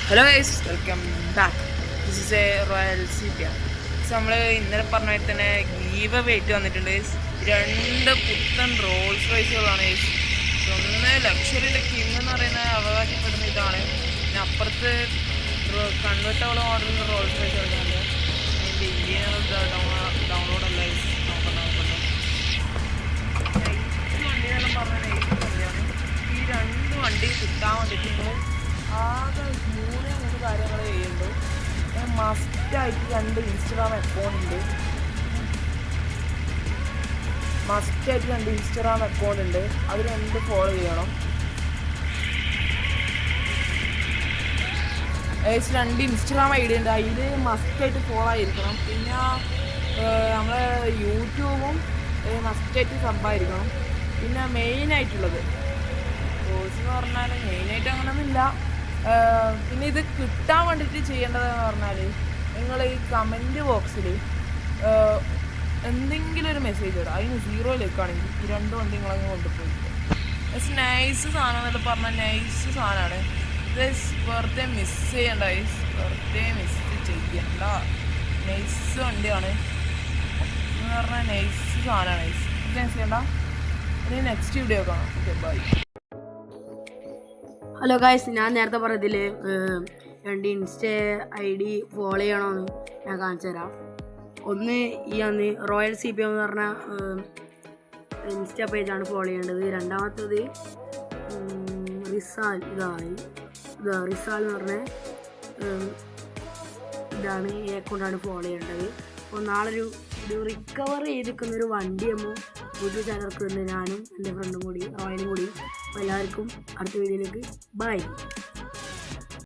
Hello guys, welcome back. This is A royal CPR. നമ്മൾ ഇന്നലെ പറഞ്ഞ പോലെ തന്നെ ഗീവ് വെയിറ്റ് വന്നിട്ടുണ്ട്. രണ്ട് പുത്തൻ റോൾസ് റോയ്സുകളാണ് ഗൈസ്. ഒന്ന് ലക്ഷറിയുടെ കിങ് എന്ന് പറയുന്നത് അവകാശപ്പെടുന്ന ഇതാണ്. പിന്നെ അപ്പുറത്ത് കൺവെർട്ടബിൾ മോഡലിൽ റോൾസ് റോയ്സ് എടുക്കുന്നുണ്ട്. അതിൻ്റെ ഇന്ത്യൻ ഡൗൺലോഡ് അല്ല ഗൈസ്. നോക്കണ്ട ഈ വണ്ടിയെന്നെല്ലാം പറഞ്ഞാൽ നൈസ് വണ്ടിയാണ്. ഈ രണ്ട് വണ്ടി കിട്ടാൻ വേണ്ടിയിട്ട് നിങ്ങൾ ആകെ മൂന്ന് കാര്യങ്ങൾ ചെയ്യുന്നുണ്ട്. മസ്റ്റായിട്ട് രണ്ട് ഇൻസ്റ്റഗ്രാം അക്കൗണ്ട് ഉണ്ട്. അത് രണ്ട് ഫോളോ ചെയ്യണം. ഏകദേശം രണ്ട് ഇൻസ്റ്റഗ്രാം ID ഉണ്ട്. അതിൽ മസ്റ്റായിട്ട് ഫോളോ ആയിരിക്കണം. പിന്നെ നമ്മളെ യൂട്യൂബും മസ്റ്റായിട്ട് സബ്ബായിരിക്കണം. പിന്നെ മെയിനായിട്ടുള്ളത് കോഴ്സ് എന്ന് പറഞ്ഞാൽ മെയിനായിട്ട് അങ്ങനെയൊന്നുമില്ല. പിന്നെ ഇത് കിട്ടാൻ വേണ്ടിയിട്ട് ചെയ്യേണ്ടതെന്ന് പറഞ്ഞാൽ നിങ്ങൾ ഈ കമൻറ്റ് ബോക്സിൽ എന്തെങ്കിലും ഒരു മെസ്സേജ് ഇടുക. അതിന് 0 ലേക്കാണെങ്കിൽ ഈ രണ്ട് വണ്ടി നിങ്ങളങ്ങ് കൊണ്ടുപോയി. നൈസ് സാധനം എന്നൊക്കെ പറഞ്ഞാൽ നൈസ് സാധനമാണ്. ഇത് വെറുതെ മിസ് ചെയ്യണ്ട, മിസ് ചെയ്യണ്ട. നൈസ് വണ്ടിയാണ് എന്ന് പറഞ്ഞാൽ നൈസ് സാധനമാണ്. ഇത് മിസ് ചെയ്യണ്ട. ഇനി നെക്സ്റ്റ് വീഡിയോ കാണാം. Okay, bye. ഹലോ ഗായ്സ്, ഞാൻ നേരത്തെ പറഞ്ഞതിൽ രണ്ട് ID ഫോളോ ചെയ്യണമെന്ന് ഞാൻ കാണിച്ചു തരാം. ഒന്ന് റോയൽ CPM എന്ന് പറഞ്ഞ ഇൻസ്റ്റ പേജാണ് ഫോളോ ചെയ്യേണ്ടത്. രണ്ടാമത്തത് റിസാൽ റിസാൽ എന്ന് പറഞ്ഞ ഇതാണ്, ഈ അക്കൗണ്ടാണ് ഫോളോ ചെയ്യേണ്ടത്. അപ്പോൾ നാളെ ഒരു റിക്കവർ ചെയ്തിരിക്കുന്നൊരു വണ്ടി നമ്മൾ പുതിയ ചാനർക്ക് ഞാനും എൻ്റെ ഫ്രണ്ടും കൂടി റോയലും കൂടി. അപ്പോൾ എല്ലാവർക്കും അടുത്ത വീഡിയോയിലേക്ക് ബൈ.